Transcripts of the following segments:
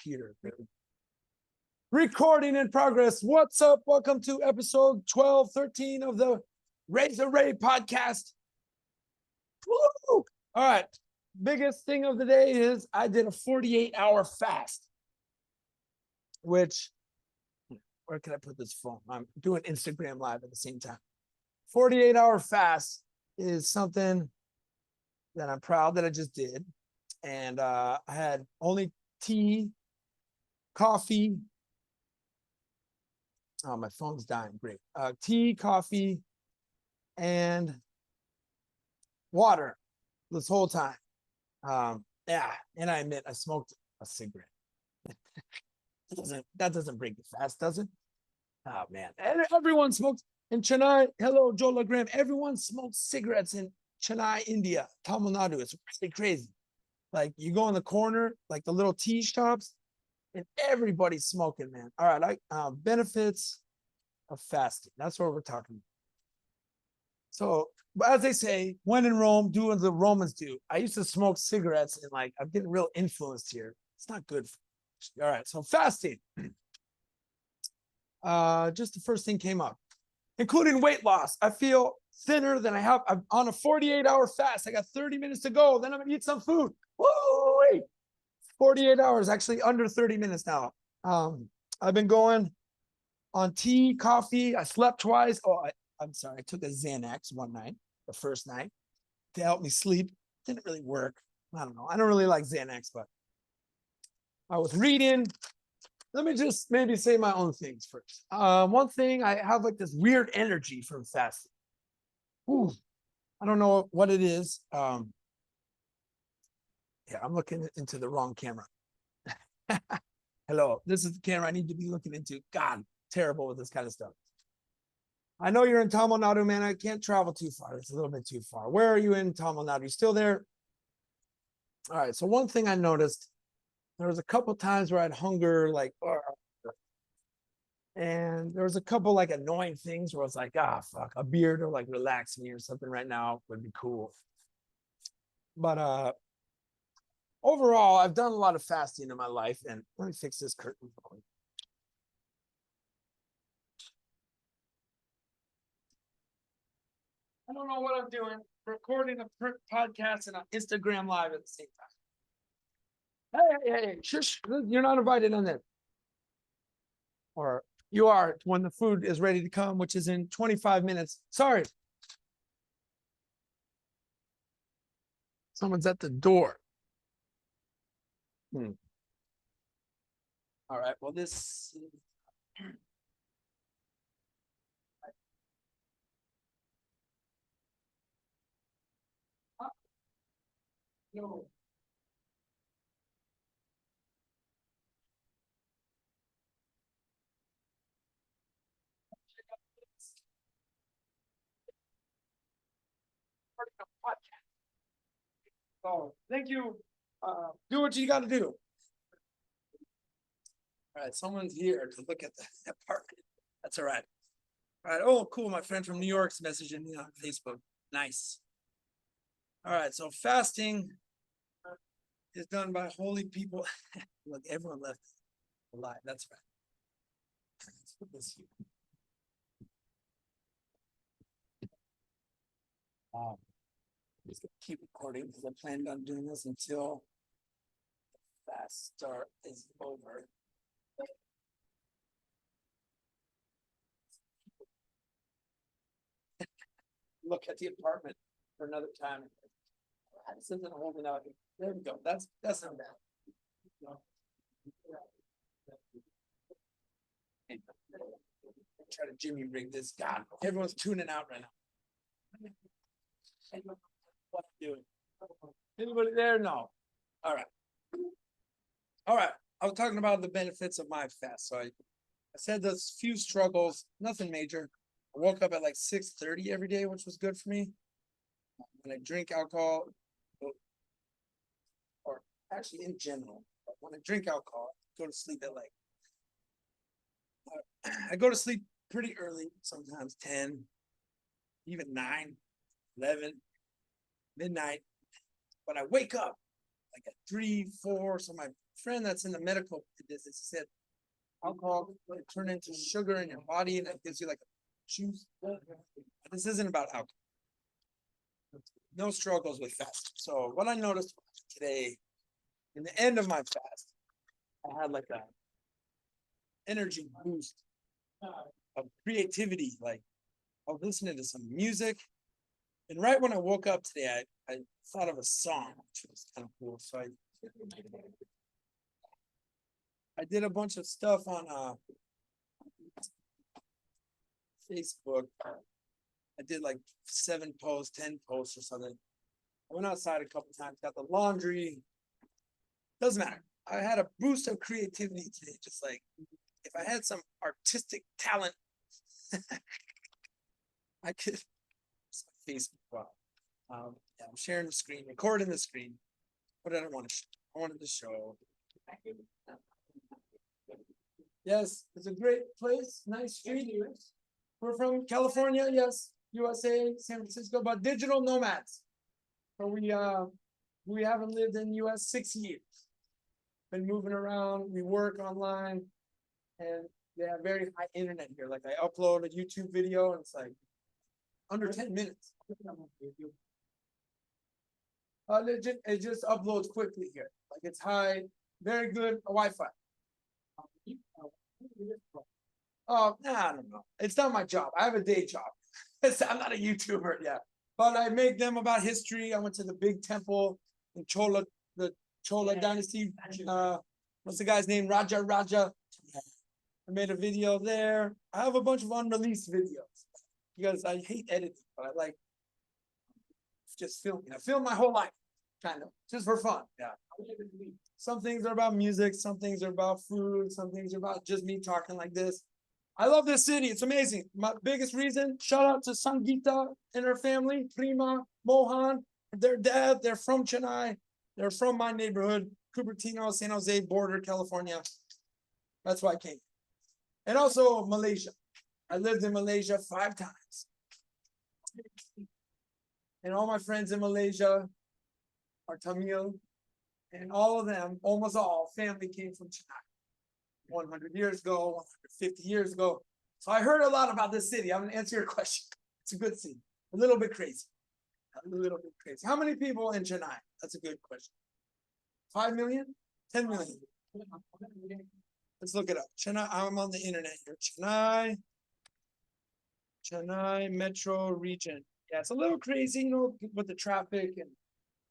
computer. Recording in progress. What's up? Welcome to episode 12, 13 of the Razor Ray podcast. Woo! All right. Biggest thing of the day is I did a 48-hour fast, which, where can I put this phone? I'm doing Instagram Live at the same time. 48-hour fast is something that I'm proud that I just did. And I had only tea, coffee. Oh, my phone's dying. Great. Tea, coffee, and water this whole time. Yeah, and I admit I smoked a cigarette. that doesn't break the fast, does it? Oh man, and everyone smokes in Chennai. Hello, Joe Lagram. Everyone smokes cigarettes in Chennai, India, Tamil Nadu. It's really crazy. Like you go in the corner, like the little tea shops, and everybody's smoking, man. All right, benefits of fasting. That's what we're talking about. So, as they say, when in Rome, do as the Romans do. I used to smoke cigarettes, and like I'm getting real influenced here. It's not good. All right, so fasting. Just the first thing came up, including weight loss. I feel thinner than I have. I'm on a 48-hour fast. I got 30 minutes to go. Then I'm gonna eat some food. Woo! 48 hours, actually under 30 minutes now. I've been going on tea, coffee. I slept twice. I'm sorry. I took a Xanax one night, the first night, to help me sleep. Didn't really work. I don't know. I don't really like Xanax, but I was reading. Let me just maybe say my own things first. One thing, I have like this weird energy from fasting. Ooh, I don't know what it is. Yeah, I'm looking into the wrong camera. Hello, this is the camera I need to be looking into. God, terrible with this kind of stuff. I know you're in Tamil Nadu, man. I can't travel too far. It's a little bit too far. Where are you in Tamil Nadu? You still there? All right. So one thing I noticed, there was a couple times where I'd hunger, like, and there was a couple like annoying things where I was like, fuck, a beer to like relax me or something right now would be cool. But overall, I've done a lot of fasting in my life, and let me fix this curtain real quick. I don't know what I'm doing. Recording a podcast and an Instagram Live at the same time. Hey, shush! You're not invited on this. Or you are when the food is ready to come, which is in 25 minutes. Sorry. Someone's at the door. All right. Well, this. No. Oh, thank you. Do what you got to do. All right, someone's here to look at the apartment. That's all right. All right. Oh, cool. My friend from New York's messaging me on Facebook. Nice. All right. So fasting is done by holy people. Look, everyone left alive. That's right. Let's put this here. I'm just gonna keep recording because I planned on doing this until the fast start is over. Look at the apartment for another time. This isn't holding out. There we go. That's not bad. Try to Jimmy rig this. God, everyone's tuning out right now. What I'm doing? Anybody there? No. All right. All right. I was talking about the benefits of my fast. So I said those few struggles, nothing major. I woke up at like 6:30 every day, which was good for me. When I drink alcohol, or actually in general, but when I drink alcohol, I go to sleep at like, I go to sleep pretty early, sometimes 10, even 9, 11, midnight. But I wake up like at 3, 4, so my friend that's in the medical business said alcohol can turn into sugar in your body and it gives you like a juice. This isn't about alcohol. No struggles with fast. So what I noticed today, in the end of my fast, I had like a energy boost of creativity. Like I was listening to some music, and right when I woke up today, I thought of a song, which was kind of cool. So I did a bunch of stuff on Facebook. I did like 7 posts, 10 posts or something. I went outside a couple times, got the laundry. Doesn't matter. I had a boost of creativity today. Just like if I had some artistic talent, I could. Facebook. Wow. Yeah, I'm sharing the screen, recording the screen. What did I want to show? I wanted to show. Yes, it's a great place, nice street. We're from California, yes, USA, San Francisco, but digital nomads. So we haven't lived in US 6 years. Been moving around, we work online, and they have very high internet here. Like I upload a YouTube video and it's like under 10 minutes. Legit, it just uploads quickly here. Like it's high, very good Wi-Fi. Oh, nah, I don't know. It's not my job. I have a day job. I'm not a YouTuber yet. But I make them about history. I went to the big temple in the Chola dynasty. What's the guy's name? Raja. I made a video there. I have a bunch of unreleased videos because I hate editing, but I like just filming. I film my whole life, kind of, just for fun. Yeah. Some things are about music, some things are about food, some things are about just me talking like this. I love this city. It's amazing. My biggest reason, shout out to Sangeeta and her family, Prima, Mohan, their dad. They're from Chennai. They're from my neighborhood, Cupertino, San Jose border, California. That's why I came. And also Malaysia. I lived in Malaysia 5 times. And all my friends in Malaysia are Tamil. And all of them, almost all, family came from Chennai. 100 years ago, 150 years ago. So I heard a lot about this city. I'm going to answer your question. It's a good city. A little bit crazy. A little bit crazy. How many people in Chennai? That's a good question. 5 million? 10 million? Let's look it up. Chennai, I'm on the internet here. Chennai metro region. Yeah, it's a little crazy, you know, with the traffic and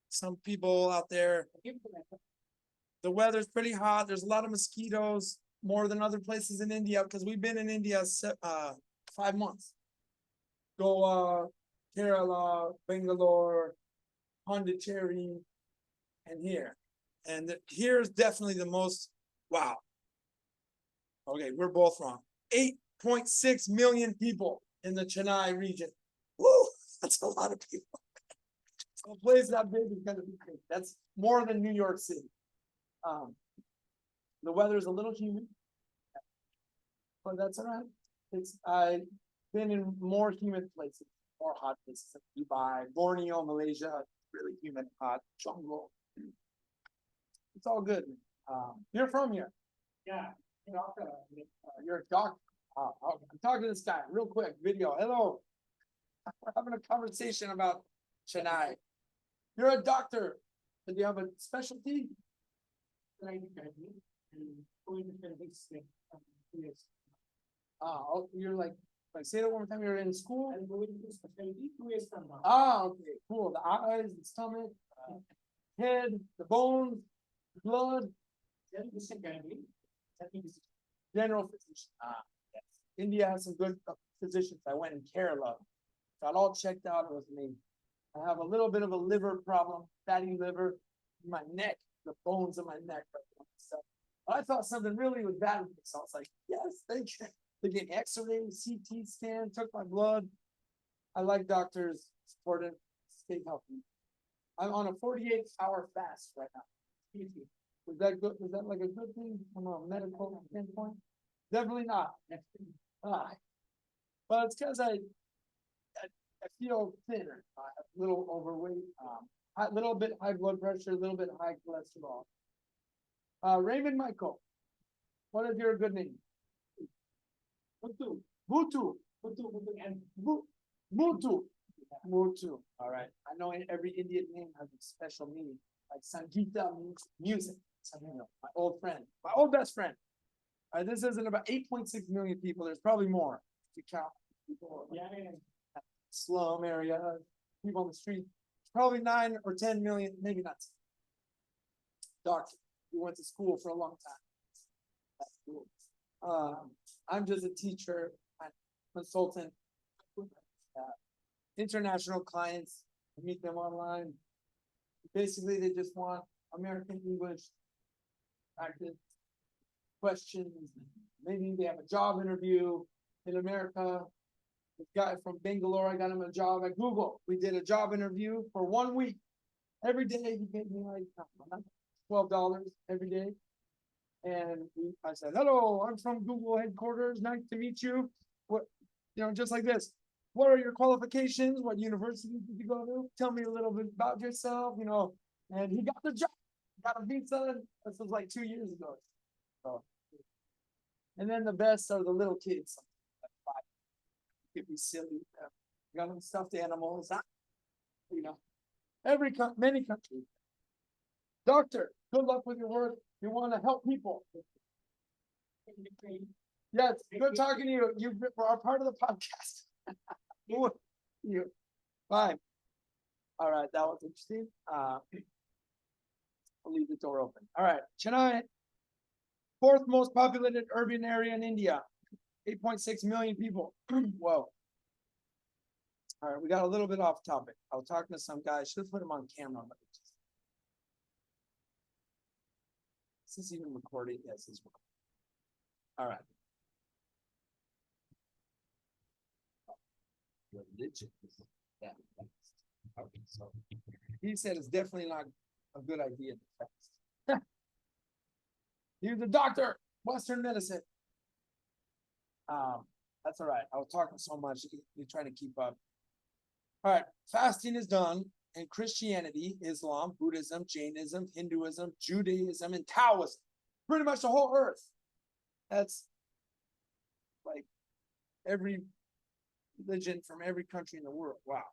some people out there. The weather's pretty hot. There's a lot of mosquitoes, more than other places in India, because we've been in India 5 months. Goa, Kerala, Bangalore, Pondicherry, and here. And here's definitely the most, wow. Okay, we're both wrong. 8.6 million people in the Chennai region. Woo, that's a lot of people. So a place that big is gonna be crazy. That's more than New York City. The weather is a little humid, but that's all right. I've been in more humid places, more hot places like Dubai, Borneo, Malaysia, really humid, hot, jungle. It's all good. You're from here. Yeah. You're a doctor. I'm talking to this guy real quick. Video. Hello. We're having a conversation about Chennai. You're a doctor. Do you have a specialty? Oh, you're like say that one more time. You're in school. Ah, okay, cool. The eyes, the stomach, head, the bones, blood. General physician. Ah, yes. India has some good physicians. I went in Kerala, got all checked out. It was amazing. I have a little bit of a liver problem, fatty liver, in my neck, the bones of my neck. So I thought something really was bad with me. So I was like, yes, thank you. They did X-ray, CT scan, took my blood. I like doctors, supportive, stay healthy. I'm on a 48-hour fast right now. Was that good? Was that like a good thing from a medical standpoint? Definitely not. But it's because I feel thinner, a little overweight, a little bit high blood pressure, a little bit high cholesterol. Raymond Michael, what is your good name? Mutu. Mutu. Mutu. Mutu. All right. I know every Indian name has a special meaning. Like Sangeeta means music. My old friend, my old best friend. This isn't about 8.6 million people. There's probably more if you count people. Yeah. Slum area, people on the street. Probably 9 or 10 million, maybe not. Doctor, we went to school for a long time. That's cool. I'm just a teacher, consultant, international clients. I meet them online. Basically, they just want American English practice, questions. Maybe they have a job interview in America. This guy from Bangalore, I got him a job at Google. We did a job interview for 1 week. Every day he gave me like $12 every day. And I said, hello, I'm from Google headquarters. Nice to meet you. What, just like this. What are your qualifications? What university did you go to? Tell me a little bit about yourself, And he got the job, got a visa. This was like 2 years ago. So, and then the best are the little kids. Like 5. It be silly. Got them stuffed animals. Many countries. Doctor, good luck with your work. You want to help people. Yes, good talking to you. You are part of the podcast. You. Bye. All right, that was interesting. I'll leave the door open. All right, Chennai, 4th most populated urban area in India. 8.6 million people. Whoa. All right, we got a little bit off topic. I was talking to some guy. Should have put him on camera. But is this even recording? Yes, it's recording. All right. Religion. Yeah. Okay, so he said it's definitely not a good idea to fast. He was a doctor, Western medicine. That's all right. I was talking so much. You're trying to keep up. All right, fasting is done in Christianity, Islam, Buddhism, Jainism, Hinduism, Judaism, and Taoism. Pretty much the whole earth. That's like every religion from every country in the world. Wow.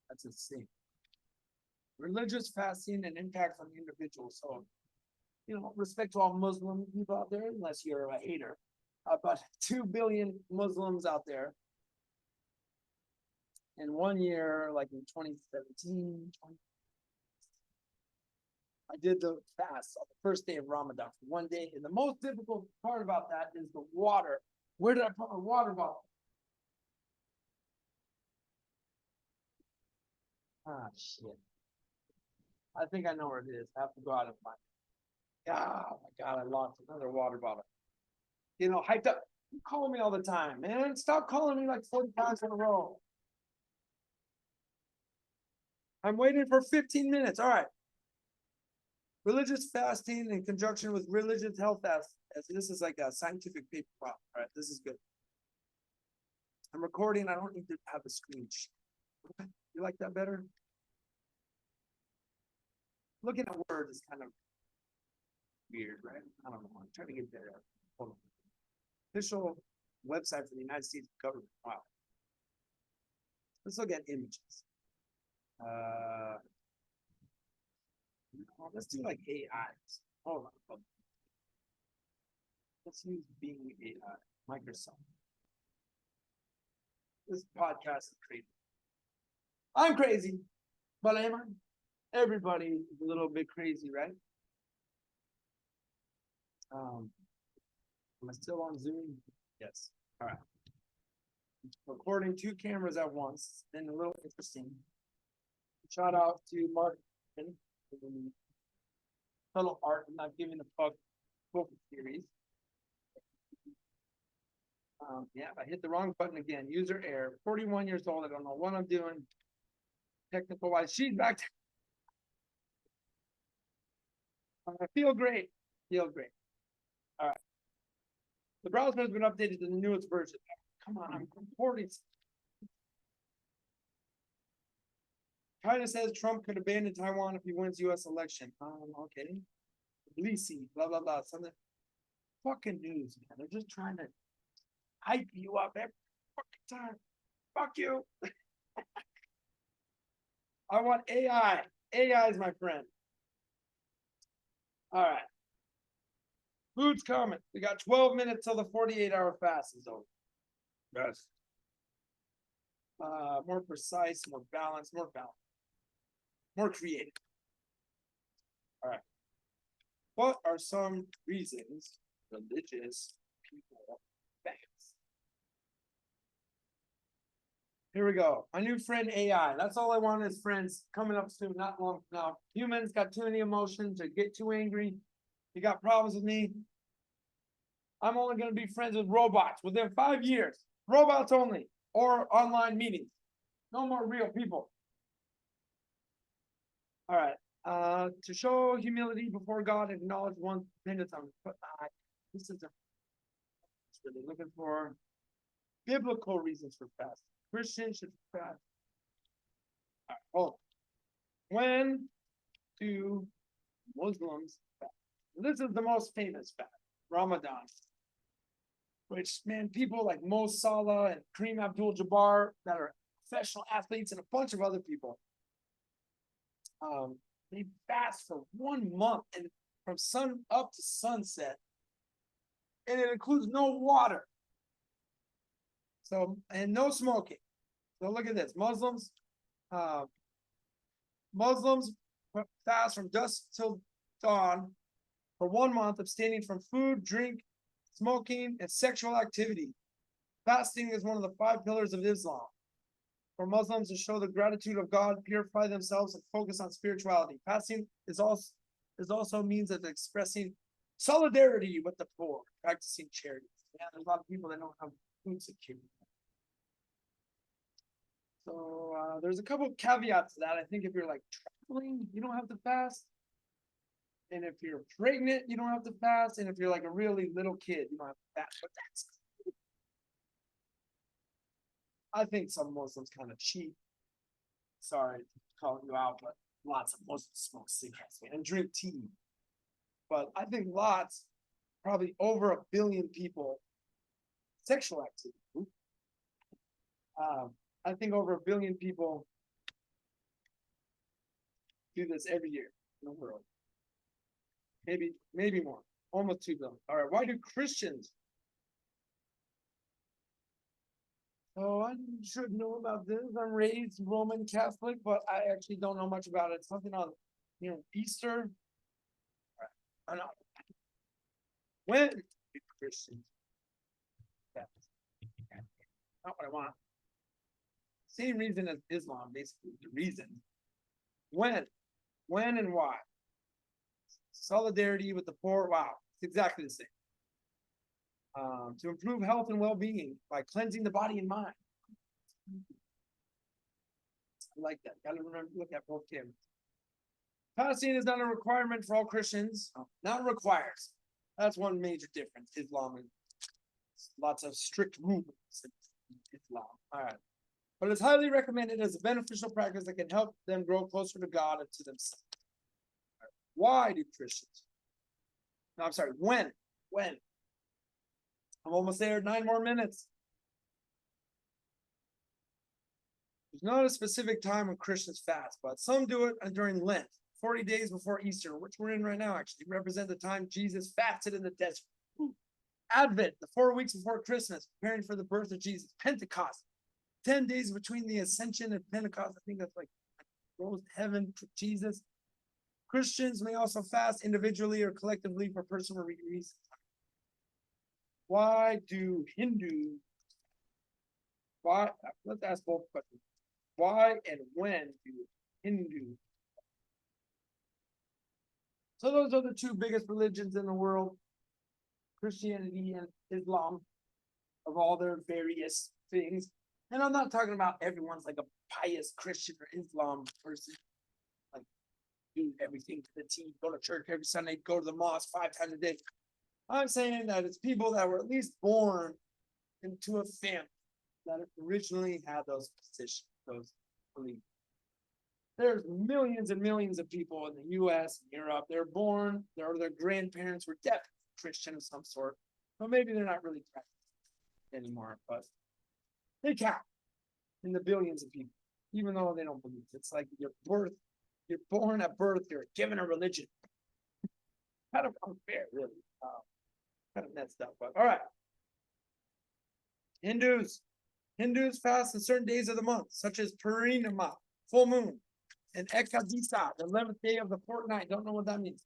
That's insane. Religious fasting and impact on individuals. So, respect to all Muslim people out there, unless you're a hater. About 2 billion Muslims out there. In 1 year, like in 2017, I did the fast on the first day of Ramadan for 1 day. And the most difficult part about that is the water. Where did I put my water bottle? Shit. I think I know where it is. I have to go out and find it. Oh my God, I lost another water bottle. Hyped up. You call me all the time, man. Stop calling me like 40 times in a row. I'm waiting for 15 minutes. All right. Religious fasting in conjunction with religious health fast. This is like a scientific paper. Wow. All right. This is good. I'm recording. I don't need to have a screen. You like that better? Looking at words is kind of weird, right? I don't know. I'm trying to get there. Hold on. Official website for the United States government. Wow. Let's look at images. Let's do like AIs. Hold on. Let's use Bing AI, Microsoft. This podcast is crazy. I'm crazy, but am I? Everybody is a little bit crazy, right? Am I still on Zoom? Yes. All right. Recording 2 cameras at once. It's been a little interesting. Shout out to Mark and Subtle Art. I'm not giving a fuck book series. Yeah, I hit the wrong button again. User error. 41 years old. I don't know what I'm doing. Technical wise, she's back. I feel great. Feel great. All right. The browser has been updated to the newest version. Come on, I'm recording. China says Trump could abandon Taiwan if he wins U.S. election. Okay. Lisi, blah, blah, blah, something. Fucking news, man. They're just trying to hype you up every fucking time. Fuck you. I want AI. AI is my friend. All right. Food's coming. We got 12 minutes till the 48-hour fast is over. Yes. More precise, more balanced, more creative. All right. What are some reasons religious people fast? Here we go. My new friend AI. That's all I want is friends coming up soon, not long from now. Humans got too many emotions or get too angry. You got problems with me. I'm only going to be friends with robots within 5 years. Robots only, or online meetings. No more real people. All right. To show humility before God, acknowledge one's dependence on. This is really looking for biblical reasons for fasting. Christians should fast. All right, hold on. When do Muslims fast? This is the most famous fast, Ramadan. Which, man, people like Mo Salah and Kareem Abdul-Jabbar that are professional athletes and a bunch of other people, they fast for 1 month and from sun up to sunset, and it includes no water. So, and no smoking. So look at this. Muslims fast from dusk till dawn for 1 month, abstaining from food, drink, smoking, and sexual activity. Fasting is one of the 5 pillars of Islam. For Muslims to show the gratitude of God, purify themselves, and focus on spirituality. Fasting is also means of expressing solidarity with the poor, practicing charity. Yeah, there's a lot of people that don't have food security. So there's a couple of caveats to that. I think if you're like traveling, you don't have to fast. And if you're pregnant, you don't have to fast. And if you're like a really little kid, you don't have to fast. But that's, I think some Muslims kind of cheat. Sorry to call you out, but lots of Muslims smoke cigarettes and drink tea. But I think probably over 1 billion people, sexual activity. I think over 1 billion people do this every year in the world. Maybe more, almost 2 billion. All right, why do Christians? Oh, I should know about this. I'm raised Roman Catholic, but I actually don't know much about it. Something on, Easter. All right, I know. When do Christians? That's not what I want. Same reason as Islam, basically. The reason. When and why? Solidarity with the poor. Wow, it's exactly the same. To improve health and well-being by cleansing the body and mind. I like that. Gotta remember to look at both cameras. Fasting is not a requirement for all Christians. Not requires. That's one major difference. Islam and lots of strict rules in Islam. All right. But it's highly recommended as a beneficial practice that can help them grow closer to God and to themselves. Right. Why do Christians? No, I'm sorry. When? I'm almost there. 9 more minutes. There's not a specific time when Christians fast, but some do it during Lent, 40 days before Easter, which we're in right now, actually, represent the time Jesus fasted in the desert. Advent, the 4 weeks before Christmas, preparing for the birth of Jesus. Pentecost, 10 days between the Ascension and Pentecost. I think that's like rose to heaven for Jesus. Christians may also fast individually or collectively for personal reasons. Why do Hindus? Let's ask both questions. Why and when do Hindus? So those are the 2 biggest religions in the world, Christianity and Islam, of all their various things. And I'm not talking about everyone's like a pious Christian or Islam person, like do everything to the T, go to church every Sunday, go to the mosque 5 times a day. I'm saying that it's people that were at least born into a family that originally had those positions, those beliefs. there's millions and millions of people in the US and Europe. They're born, their grandparents were definitely Christian of some sort, but maybe they're not really anymore, but they count in the billions of people, even though they don't believe. It's like you're born at birth, you're given a religion. Kind of unfair, really. Kind of messed up, but all right. Hindus fast on certain days of the month, such as Purnima, full moon, and Ekadisa, the 11th day of the fortnight. Don't know what that means.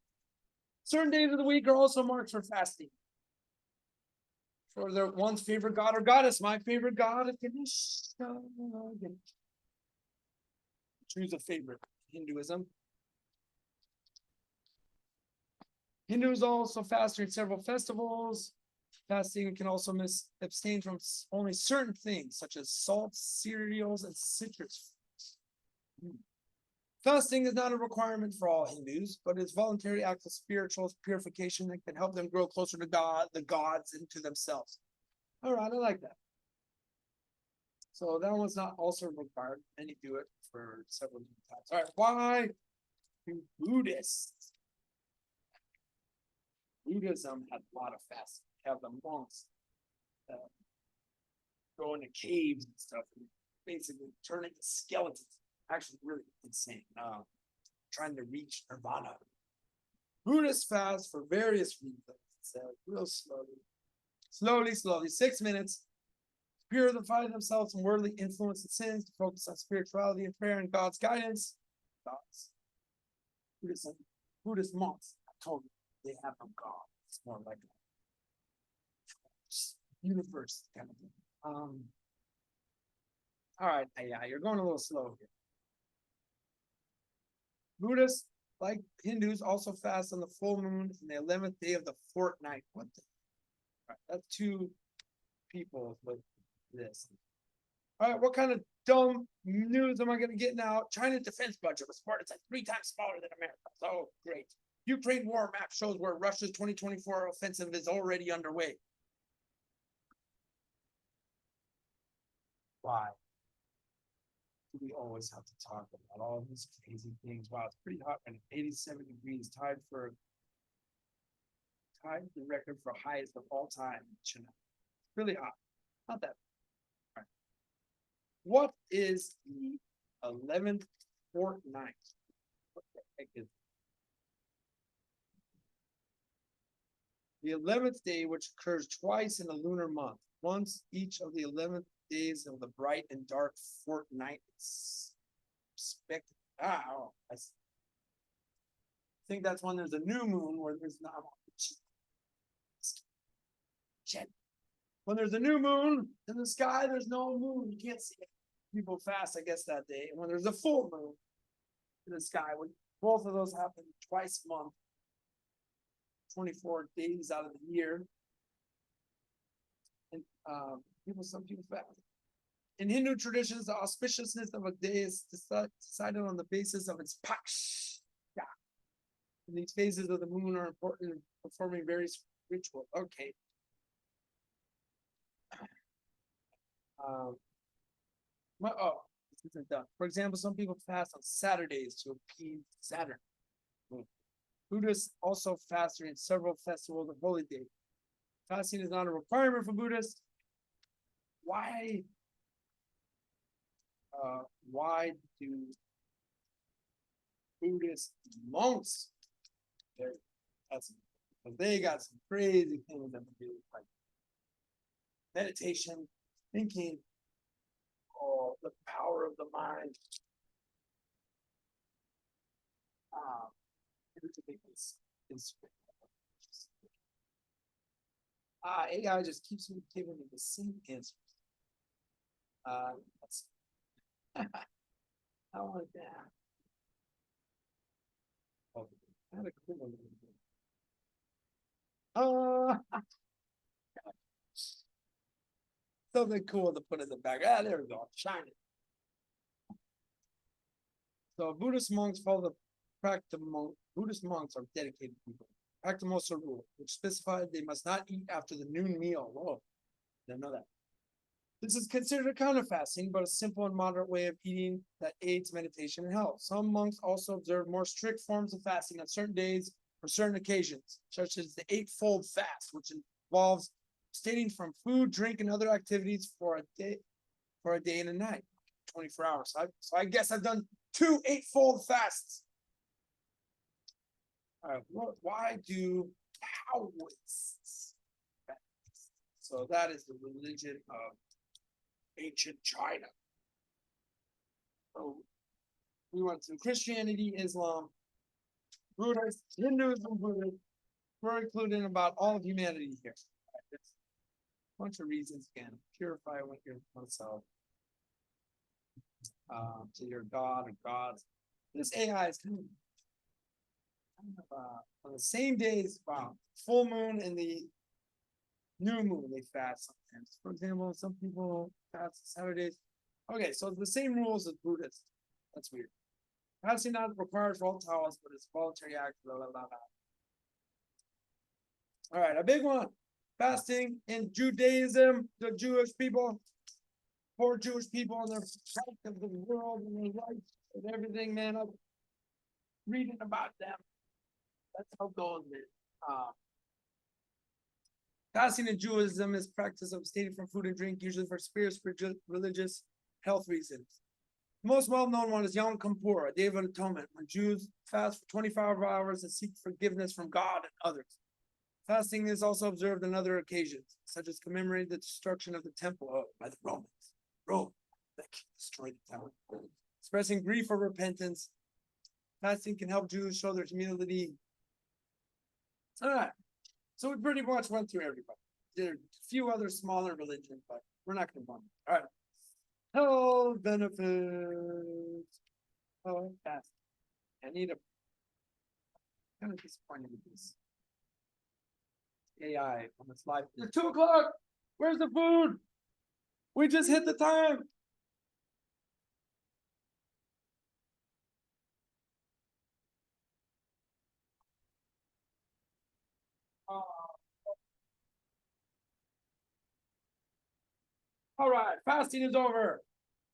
Certain days of the week are also marked for fasting. For their one's favorite god or goddess. My favorite god is Ganesha. Choose a favorite. Hinduism. Hindus also fast during several festivals. Fasting can also abstain from only certain things, such as salt, cereals, and citrus fruits. Fasting is not a requirement for all Hindus, but it's voluntary act of spiritual purification that can help them grow closer to God, the gods, and to themselves. All right, I like that. So that one's not also required. Many do it for several different times. All right, why do Buddhism had a lot of fasting. Have the monks go into caves and stuff, and basically turn into skeletons. Actually, really insane. Trying to reach nirvana. Buddhists fast for various reasons. Real slowly, 6 minutes. Purify themselves from worldly influence and sins, to focus on spirituality and prayer and God's guidance. Buddhist monks, I told you, they have no God. It's more like a universe kind of thing. All right, yeah, you're going a little slow here. Buddhists, like Hindus, also fast on the full moon and the 11th day of the fortnight. What the? All right, that's two people with this. All right, what kind of dumb news am I going to get now? China's defense budget was smart. It's like 3 times smaller than America. Oh, great. Ukraine war map shows where Russia's 2024 offensive is already underway. Why do we always have to talk about all these crazy things? Wow, it's pretty hot and 87 degrees, tied the record for highest of all time in China. It's really hot. Not that. All right. What is the 11th fortnight? What the heck is it? The 11th day, which occurs twice in a lunar month, once each of the 11th days of the bright and dark fortnight. I think that's when there's a new moon where there's not. When there's a new moon in the sky, there's no moon. You can't see it. People fast, I guess, that day. And when there's a full moon in the sky, when both of those happen twice a month, 24 days out of the year, and some people fast. In Hindu traditions, the auspiciousness of a day is decided on the basis of its paksha. And these phases of the moon are important in performing various rituals. Okay. This isn't done. For example, some people fast on Saturdays to appease Saturn. Buddhists also fast during several festivals of holy days. Fasting is not a requirement for Buddhists. Why do Buddhist monks? They got some crazy things that they do, like meditation, thinking, the power of the mind. AI just keeps me giving me the same answers. Let's see. I want that. Oh, I had a cool one. Something cool to put in the back. There we go. Shine it. So Buddhist monks follow the Buddhist monks are dedicated people. Practimosa rule, which specified they must not eat after the noon meal. Whoa, didn't know that. This is considered a kind of fasting, but a simple and moderate way of eating that aids meditation and health. Some monks also observe more strict forms of fasting on certain days for certain occasions, such as the eightfold fast, which involves abstaining from food, drink, and other activities for a day and a night, 24 hours. So I guess I've done 2 eightfold fasts. All right, why do Taoists fast? So that is the religion of ancient China. So we went through Christianity, Islam, Buddhism, Hinduism, Buddhism. We're including about all of humanity here. There's a bunch of reasons again. Purify what you're myself to your God or gods. This AI is kind of on the same days, full moon and the new moon, they fast sometimes. For example, some people fast Saturdays. Okay, so it's the same rules as Buddhists. That's weird. Fasting not required for all Taoists, but it's a voluntary act. Blah, blah, blah, blah. All right, a big one. Fasting in Judaism, the Jewish people, poor Jewish people and their sight of the world and their rights and everything, man. I'm reading about them. That's how it goes, man. Fasting in Judaism is practice of abstaining from food and drink, usually for spiritual, religious, health reasons. The most well-known one is Yom Kippur, a day of atonement, when Jews fast for 25 hours and seek forgiveness from God and others. Fasting is also observed on other occasions, such as commemorating the destruction of the temple by the Romans. Rome, that destroyed the temple. Expressing grief or repentance. Fasting can help Jews show their humility. All right. So we pretty much went through everybody. There are a few other smaller religions, but we're not going to bump. All right. Health benefits. Oh, fast. I need a kind of disappointed with this AI on its live. It's 2 o'clock. Where's the food? We just hit the time. All right, fasting is over.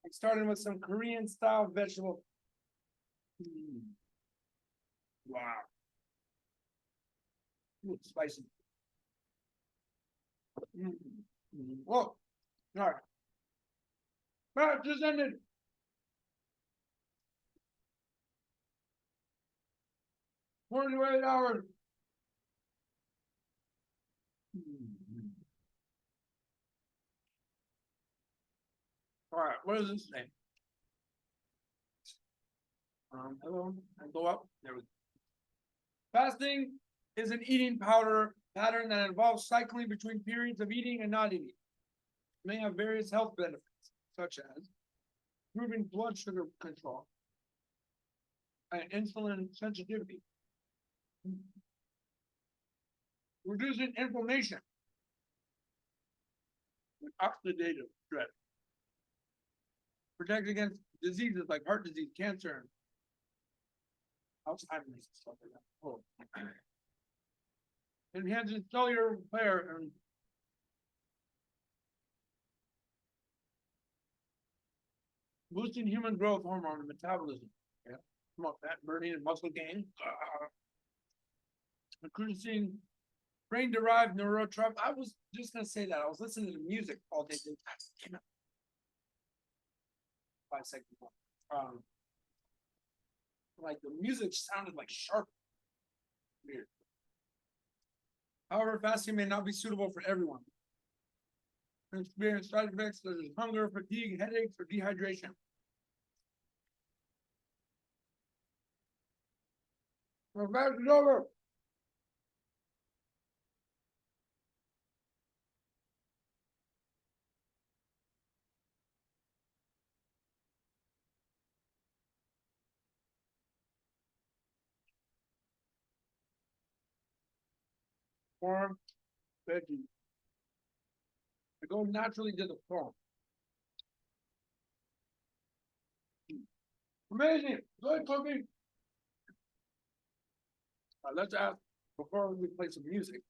I'm starting with some Korean style vegetable. Wow. Ooh, spicy. Whoa. All right. Fast just ended. $48 hours. All right, what does this say? Hello, I go up. There we go. Fasting is an eating pattern that involves cycling between periods of eating and not eating. It may have various health benefits, such as improving blood sugar control and insulin sensitivity, reducing inflammation with oxidative stress, protect against diseases like heart disease, cancer, and Alzheimer's and stuff like that. Oh. Enhancing cellular repair and boosting human growth hormone and metabolism. Yeah. Promote fat burning and muscle gain. Increasing brain-derived neurotrophic. I was just gonna say that. I was listening to music all day. 5 seconds. Like the music sounded like sharp. Weird. However, fasting may not be suitable for everyone. Experience side effects such as hunger, fatigue, headaches, or dehydration. Well, fast is over. Form, veggie. I go naturally to the form. Amazing. Good cooking. Let's ask before we play some music.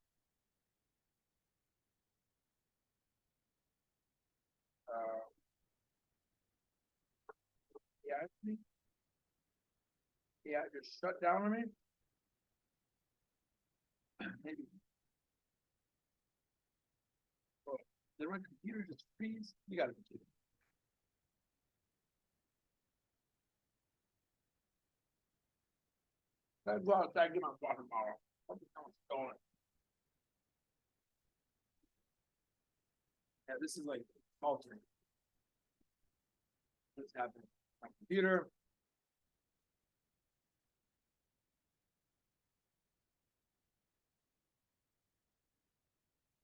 Actually, yeah, just shut down on me. Maybe. Oh, did my computer just freeze? You got a computer. I go outside, get my water bottle. What the hell's going? Yeah, this is like altering. What's happening? My computer.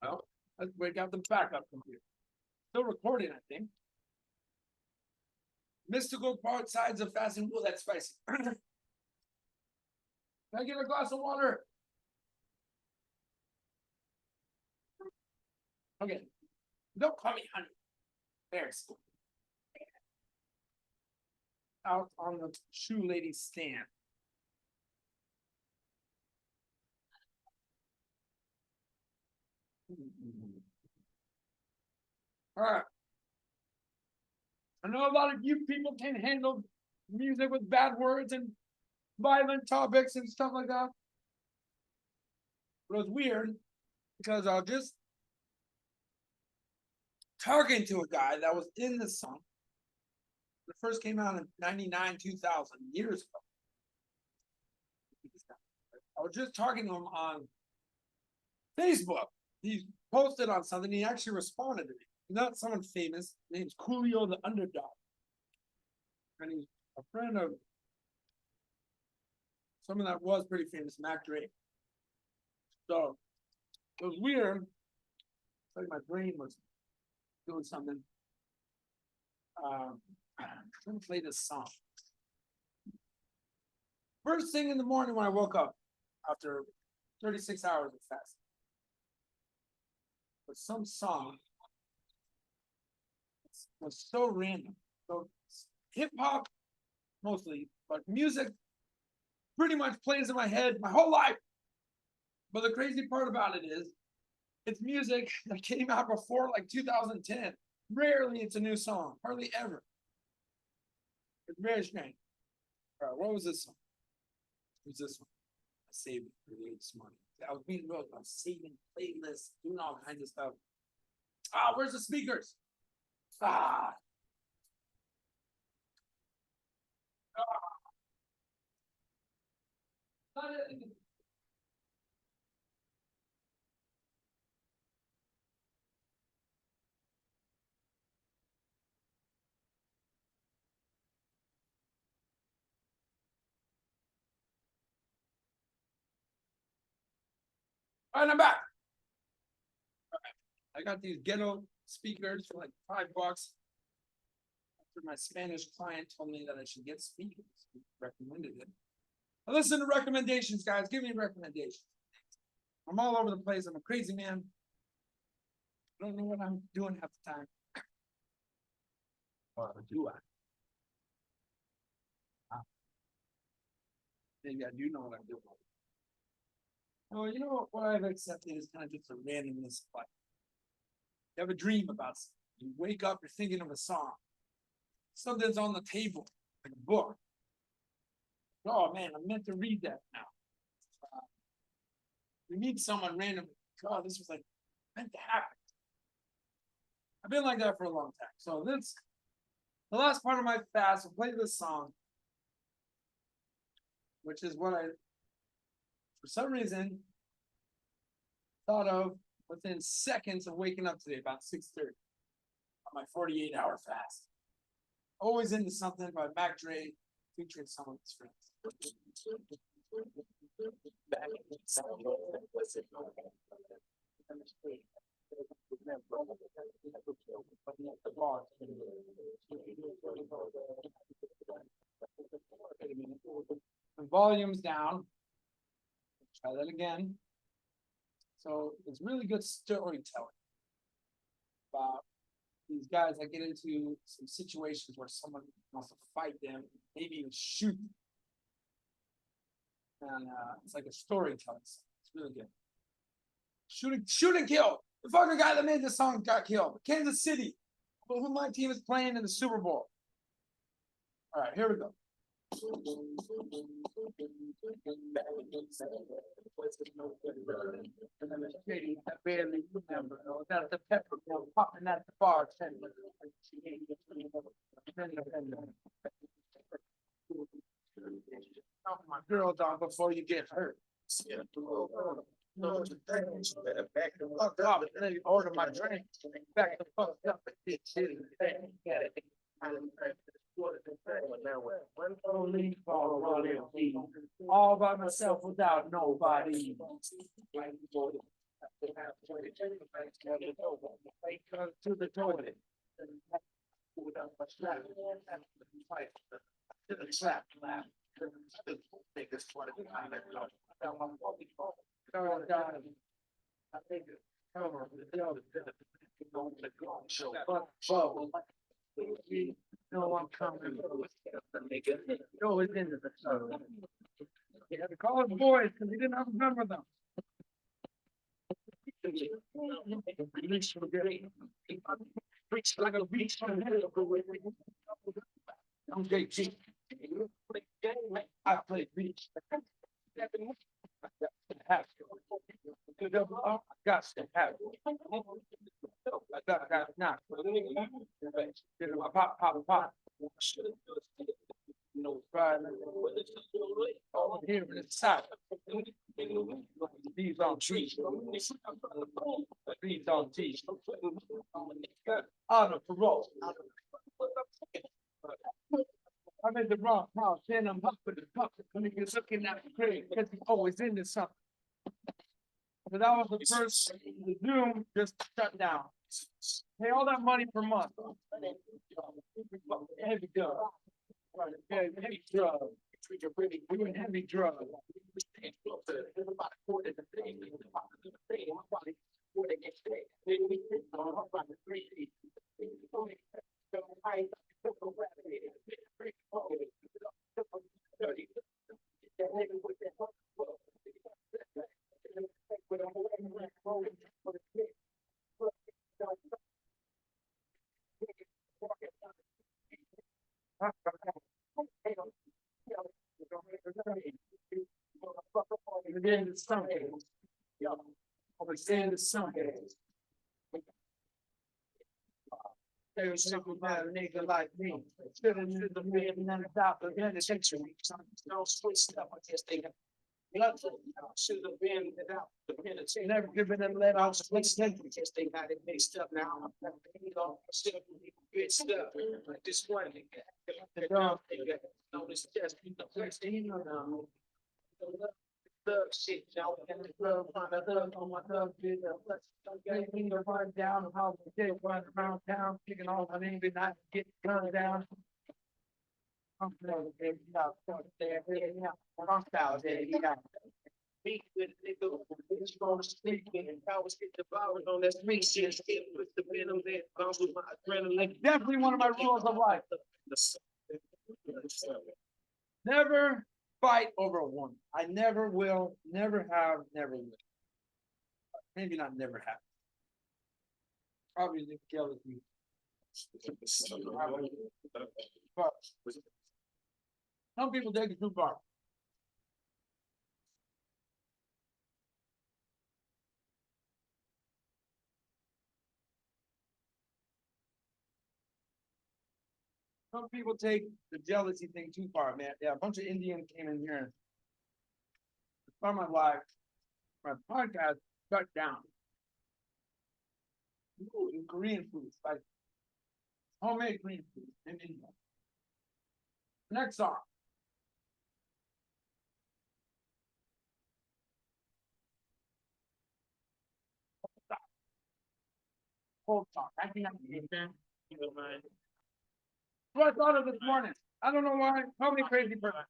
Well, let's break out the backup computer. Still recording, I think. Mystical part sides of fasting. Oh, that's spicy. Can I get a glass of water? Okay. Don't call me honey. There's out on the shoe lady stand. All right. I know a lot of you people can't handle music with bad words and violent topics and stuff like that. But it was weird because I was just talking to a guy that was in the song. It first came out in 99, 2000, years ago. I was just talking to him on Facebook. He posted on something. He actually responded to me. He's not someone famous. His name's Coolio the Underdog. And he's a friend of someone that was pretty famous, Mac Drake. So it was weird. It's like my brain was doing something. I'm gonna play this song. First thing in the morning when I woke up after 36 hours of fasting. But some song was so random. So hip hop mostly, but music pretty much plays in my head my whole life. But the crazy part about it is it's music that came out before like 2010. Rarely it's a new song, hardly ever. It's very strange. All right, what was this song? What was this one? I saved it for late this morning. I was being real about saving playlists, doing all kinds of stuff. Ah, where's the speakers? Ah. All right, I'm back. I got these ghetto speakers for like $5. After my Spanish client told me that I should get speakers, he recommended it. I listen to recommendations, guys. Give me recommendations. I'm all over the place. I'm a crazy man. I don't know what I'm doing half the time. Or do I? Maybe I do know what I'm doing. Oh, you know what I've accepted is kind of just a randomness. But you have a dream about something. You wake up, you're thinking of a song. Something's on the table, like a book. Oh man, I meant to read that now. You meet someone randomly. God, this was like meant to happen. I've been like that for a long time. So this, the last part of my fast, will play this song, which is what I, for some reason, thought of within seconds of waking up today, about 6:30, on my 48-hour fast. Always into something by Mac Dre, featuring some of his friends. The volume's down. Try that again. So it's really good storytelling about these guys that get into some situations where someone wants to fight them, maybe even shoot them. And it's like a storytelling. It's really good. Shoot and kill. The fucking guy that made this song got killed. Kansas City, who my team is playing in the Super Bowl. All right, here we go. I barely remember. That's the pepper popping at the bar. Calm my girl down before you get hurt. Fuck up, and then you order my drink. Back the fuck up. All by myself without nobody. To the toilet. To the trap. No, I'm coming. Go into the show. You had to call his boys because he didn't remember them. Reach like a beach. I'm JG. I play beach. I got to have it. I got not. Pop. Right over here in the south. These on trees. These on trees. On a parole. I'm in the wrong house, then I'm up with the puppet. Niggas looking at the crib because he's always into something. So that was the first, the Zoom just shut down. Pay all that money per month. Heavy drug. Heavy drug. Doing heavy drug. Again, it's something. Always something. There's something about a nigga like me. Spilling into the bed and then about the penitentiary. Don't switch stuff. I guess they got should have been without the penitentiary. Never given them let off the penitentiary. Guess they got it mixed up now. Good stuff. Like this one. The dog. No, this just thug shit, y'all. And the club, find a thug on my thug video. Let's me to run down how we did run around town, kicking all my name, not get gunned down. I'm playing baby out there, I'm style, baby out. Beat with nigga, it's gonna sleep and powers get devoured on that street shit. With the venom that bounce with my adrenaline. Definitely one of my rules of life. Never fight over a woman. I never will, never have, never will. Maybe not never have. Probably the jealousy. But some people take it too far. Some people take the jealousy thing too far, man. Yeah, a bunch of Indians came in here. For my life, my podcast shut down. Ooh, in Korean food, like homemade Korean food in India. Next song. Cold talk. I think I'm what I thought of this morning. I don't know why. Call me crazy person.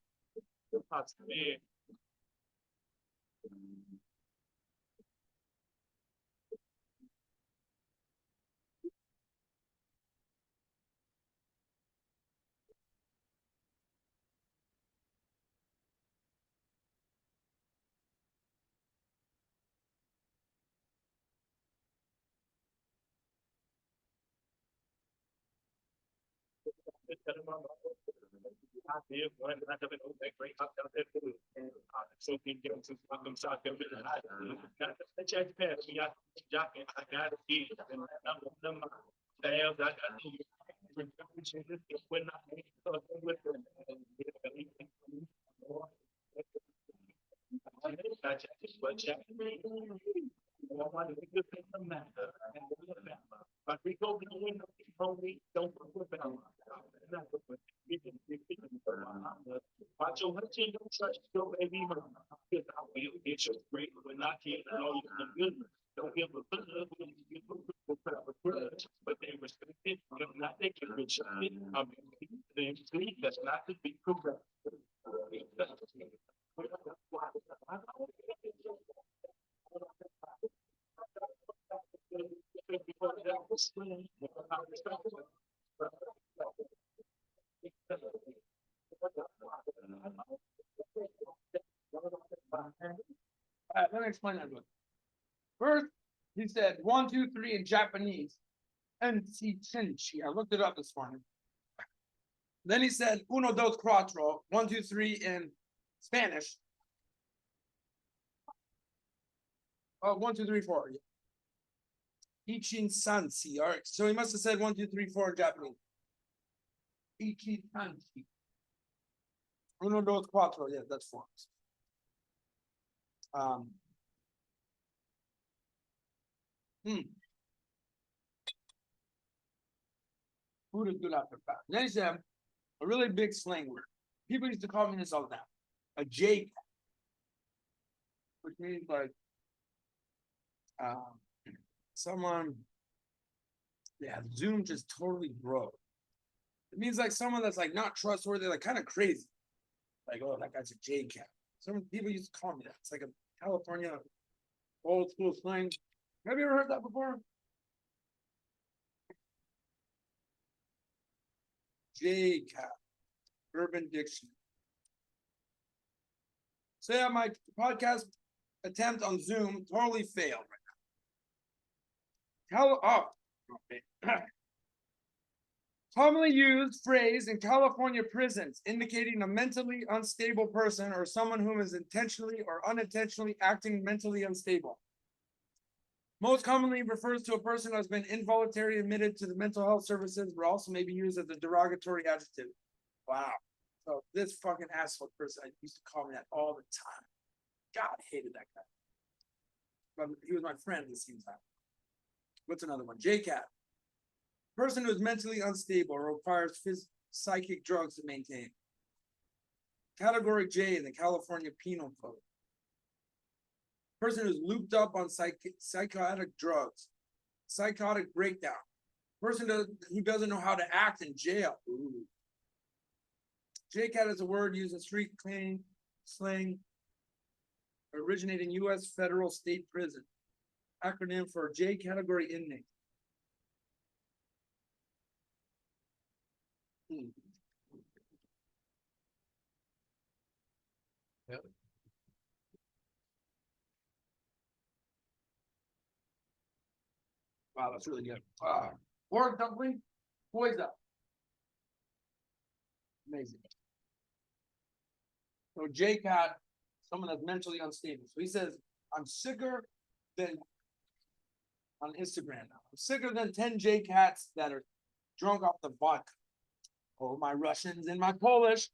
Let me explain that one. First, he said 1, 2, 3 in Japanese. And I looked it up this morning. Then he said uno, dos, cuatro, 1, 2, 3 in Spanish. 1, 2, 3, 4. Ichin Sansi. All right. So he must have said 1, 2, 3, 4 in Japanese. Ichin Sansi. Uno, dos, cuatro. Yeah, that's 4. Food is good after fast. Then he said a really big slang word. People used to call me this all the time. A J, which means like someone, yeah, Zoom just totally broke. It means like someone that's like not trustworthy, like kind of crazy. Like, oh, that guy's a J cat. Some people used to call me that. It's like a California old school slang. Have you ever heard that before? J cat, Urban Dictionary. So yeah, my podcast attempt on Zoom totally failed right now. Commonly used phrase in California prisons, indicating a mentally unstable person or someone who is intentionally or unintentionally acting mentally unstable. Most commonly refers to a person who has been involuntarily admitted to the mental health services, but also may be used as a derogatory adjective. Wow. So this fucking asshole person, I used to call me that all the time. God, I hated that guy. But he was my friend at the same time. What's another one? JCAT. Person who is mentally unstable or requires psychic drugs to maintain. Category J in the California Penal Code. Person who's looped up on psychotic drugs. Psychotic breakdown. Person who doesn't know how to act in jail. Ooh. JCAT is a word used in street slang originating U.S. federal state prison. Acronym for J category inmate. Yep. Wow, that's really good. Pork dumpling, poison. Amazing. So JCAT, someone that's mentally unstable. So he says, I'm sicker than on Instagram now. I'm sicker than 10 JCATs that are drunk off the vodka. Oh, my Russians and my Polish.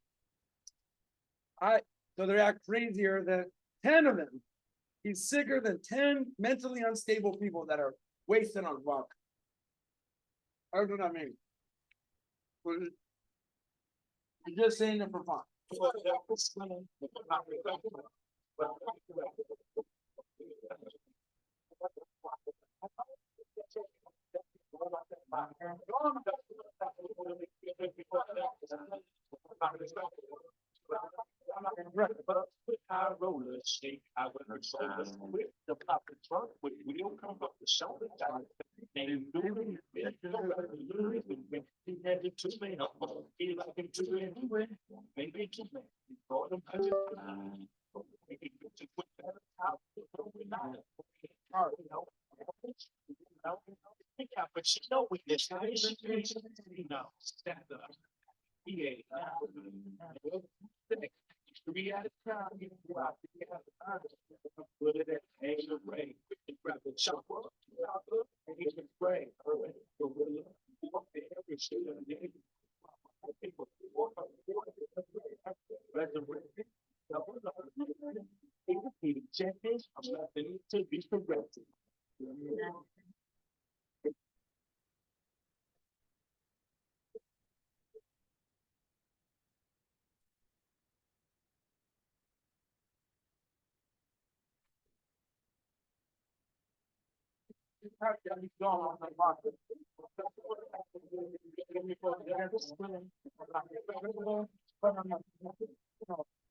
So they act crazier than 10 of them. He's sicker than 10 mentally unstable people that are wasted on vodka. How do that mean? You're just saying it for fun.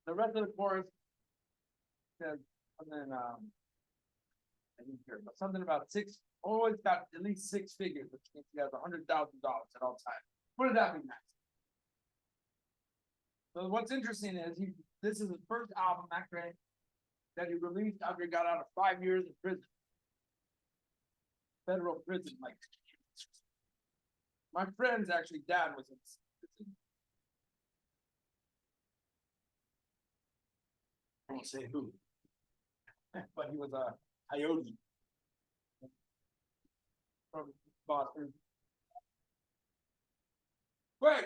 The rest of the chorus says, and then I didn't hear, but something about six. Always got at least six figures, which means he has $100,000 at all times. What does that mean? So what's interesting is this is his first album, Macrae, that he released after he got out of 5 years in prison, federal prison. Like my friend's actually dad was in prison. I won't say who, but he was a coyote from Boston. Wait.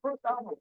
First album.